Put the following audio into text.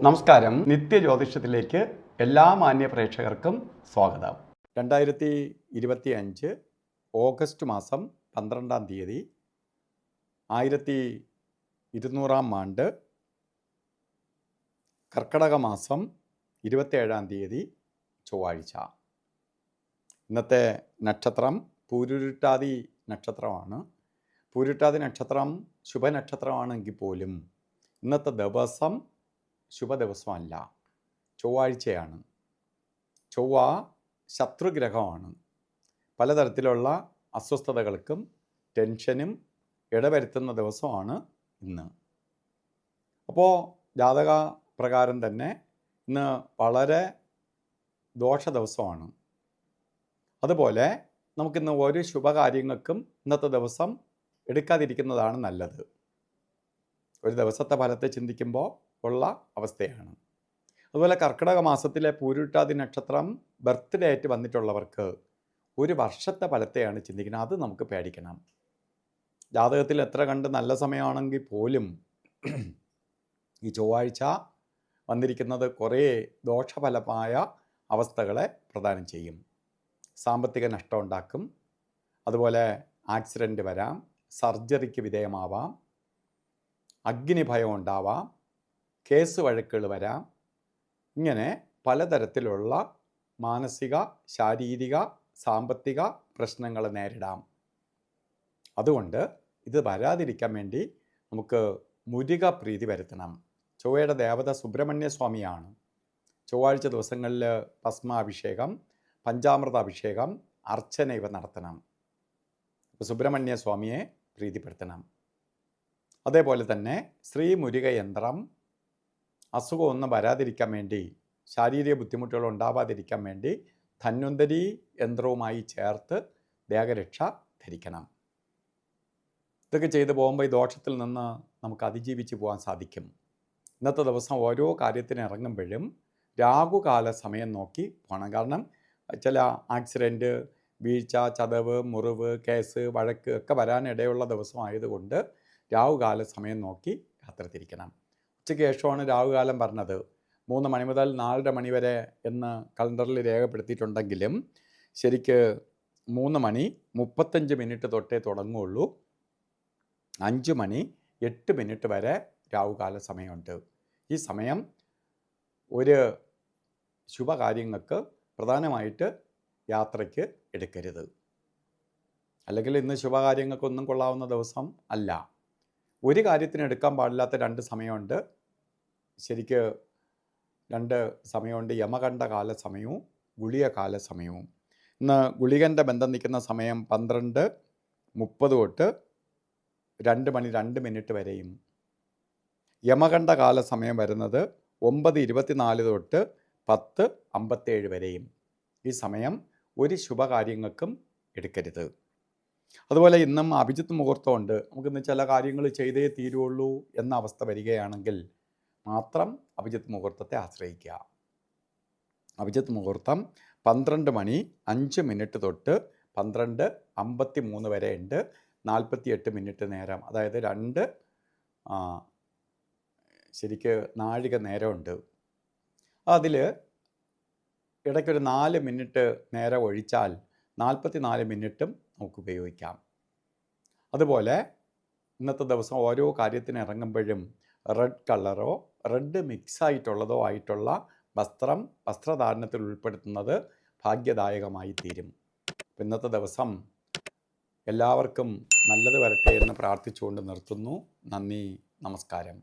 നമസ്കാരം. നിത്യജ്യോതിഷത്തിലേക്ക് എല്ലാ മാന്യ പ്രേക്ഷകർക്കും സ്വാഗതം. 2025 ഓഗസ്റ്റ് മാസം 12-ാം തീയതി 1200-ാം ആണ്ട് കർക്കടക മാസം 27-ാം തീയതി ചൊവ്വാഴ്ച. ഇന്നത്തെ നക്ഷത്രം പൂരുരുട്ടാതി നക്ഷത്രമാണ്. പൂരുരുട്ടാതി നക്ഷത്രം ശുഭനക്ഷത്രമാണെങ്കിൽ പോലും ഇന്നത്തെ ദിവസം ശുഭദിവസമല്ല, ചൊവ്വാഴ്ചയാണ്. ചൊവ്വ ശത്രുഗ്രഹമാണ്. പലതരത്തിലുള്ള അസ്വസ്ഥതകൾക്കും ടെൻഷനും ഇടവരുത്തുന്ന ദിവസമാണ് ഇന്ന്. അപ്പോൾ ജാതക പ്രകാരം തന്നെ ഇന്ന് വളരെ ദോഷ ദിവസമാണ്. അതുപോലെ നമുക്കിന്ന് ഒരു ശുഭകാര്യങ്ങൾക്കും ഇന്നത്തെ ദിവസം എടുക്കാതിരിക്കുന്നതാണ് നല്ലത്. ഒരു ദിവസത്തെ ഫലത്തെ ചിന്തിക്കുമ്പോൾ ഉള്ള അവസ്ഥയാണ്. അതുപോലെ കർക്കിടക മാസത്തിലെ പൂരുരുട്ടാതി നക്ഷത്രം ബർത്ത്ഡേ ആയിട്ട് വന്നിട്ടുള്ളവർക്ക് ഒരു വർഷത്തെ ഫലത്തെയാണ് ചിന്തിക്കുന്നത്. അത് നമുക്ക് പേടിക്കണം. ജാതകത്തിൽ എത്ര കണ്ട് നല്ല സമയമാണെങ്കിൽ പോലും ഈ ചൊവ്വാഴ്ച വന്നിരിക്കുന്നത് കുറേ ദോഷഫലമായ അവസ്ഥകളെ പ്രദാനം ചെയ്യും. സാമ്പത്തിക നഷ്ടം ഉണ്ടാക്കും. അതുപോലെ ആക്സിഡൻറ്റ് വരാം, സർജറിക്ക് വിധേയമാവാം, അഗ്നിഭയം ഉണ്ടാവാം, കേസ് വഴക്കുകൾ വരാം. ഇങ്ങനെ പലതരത്തിലുള്ള മാനസിക, ശാരീരിക, സാമ്പത്തിക പ്രശ്നങ്ങൾ നേരിടാം. അതുകൊണ്ട് ഇത് വരാതിരിക്കാൻ വേണ്ടി നമുക്ക് മുരുക പ്രീതി വരുത്തണം. ചൊവ്വയുടെ ദേവത സുബ്രഹ്മണ്യ സ്വാമിയാണ്. ചൊവ്വാഴ്ച ദിവസങ്ങളിൽ ഭസ്മാഭിഷേകം, പഞ്ചാമൃത അഭിഷേകം, അർച്ചന ഇവ നടത്തണം. സുബ്രഹ്മണ്യ സ്വാമിയെ പ്രീതിപ്പെടുത്തണം. അതേപോലെ തന്നെ ശ്രീ മുരുക യന്ത്രം അസുഖമൊന്നും വരാതിരിക്കാൻ വേണ്ടി, ശാരീരിക ബുദ്ധിമുട്ടുകൾ ഉണ്ടാവാതിരിക്കാൻ വേണ്ടി ധന്വന്തരി യന്ത്രവുമായി ചേർത്ത് ദേഹരക്ഷ ധരിക്കണം. ഇതൊക്കെ ചെയ്തു പോകുമ്പോൾ ഈ ദോഷത്തിൽ നിന്ന് നമുക്ക് അതിജീവിച്ച് പോകാൻ സാധിക്കും. ഇന്നത്തെ ദിവസം ഓരോ കാര്യത്തിന് ഇറങ്ങുമ്പോഴും രാഹുകാല സമയം നോക്കി പോകണം. കാരണം ചില ആക്സിഡൻറ്റ്, വീഴ്ച, ചതവ്, മുറിവ്, കേസ്, വഴക്ക് ഒക്കെ വരാനിടയുള്ള ദിവസമായതുകൊണ്ട് രാഹുകാല സമയം നോക്കി യാത്ര തിരിക്കണം. ഉച്ചയ്ക്ക് ശേഷമാണ് രാഹുകാലം പറഞ്ഞത്. 3 മണി മുതൽ 4:30 മണി വരെ എന്ന് കലണ്ടറിൽ രേഖപ്പെടുത്തിയിട്ടുണ്ടെങ്കിലും ശരിക്ക് 3 മണി 35 മിനിറ്റ് തൊട്ടേ തുടങ്ങുകയുള്ളൂ. 5 മണി 8 മിനിറ്റ് വരെ രാഹുകാല സമയമുണ്ട്. ഈ സമയം ഒരു ശുഭകാര്യങ്ങൾക്ക് പ്രധാനമായിട്ട് യാത്രയ്ക്ക് എടുക്കരുത്. അല്ലെങ്കിൽ ഇന്ന് ശുഭകാര്യങ്ങൾക്കൊന്നും കൊള്ളാവുന്ന ദിവസം അല്ല. ഒരു കാര്യത്തിന് എടുക്കാൻ പാടില്ലാത്ത 2 സമയമുണ്ട്. ശരിക്ക് 2 സമയമുണ്ട്. യമകണ്ഠ കാല സമയവും ഗുളിക കാല സമയവും. ഇന്ന് ഗുളികൻ്റെ ബന്ധം നിൽക്കുന്ന സമയം 12:30 തൊട്ട് 2 മണി 2 മിനിറ്റ് വരെയും, യമകണ്ഠ കാല സമയം വരുന്നത് 9:24 തൊട്ട് 10:57 വരെയും. ഈ സമയം ഒരു ശുഭകാര്യങ്ങൾക്കും എടുക്കരുത്. അതുപോലെ ഇന്നും അഭിജിത്ത് മുഹൂർത്തമുണ്ട്. നമുക്കിന്ന് ചില കാര്യങ്ങൾ ചെയ്തേ തീരുള്ളൂ എന്ന അവസ്ഥ വരികയാണെങ്കിൽ മാത്രം അഭിജിത്ത് മുഹൂർത്തത്തെ ആശ്രയിക്കുക. അഭിജിത്ത് മുഹൂർത്തം 12 മണി 5 മിനിറ്റ് തൊട്ട് 12:53 വരെ ഉണ്ട്. 48 മിനിറ്റ് നേരം, അതായത് 2 ശരിക്ക് നാഴിക നേരമുണ്ട്. അതിൽ ഇടയ്ക്കൊരു 4 മിനിറ്റ് നേരം ഒഴിച്ചാൽ 44 മിനിറ്റും നമുക്ക് ഉപയോഗിക്കാം. അതുപോലെ ഇന്നത്തെ ദിവസം ഓരോ കാര്യത്തിന് ഇറങ്ങുമ്പോഴും റെഡ് കളറോ റെഡ് മിക്സായിട്ടുള്ളതോ ആയിട്ടുള്ള വസ്ത്രം വസ്ത്രധാരണത്തിൽ ഉൾപ്പെടുത്തുന്നത് ഭാഗ്യദായകമായി തീരും. ഇന്നത്തെ ദിവസം എല്ലാവർക്കും നല്ലത് വരട്ടെ എന്ന് പ്രാർത്ഥിച്ചുകൊണ്ട് നിർത്തുന്നു. നന്ദി, നമസ്കാരം.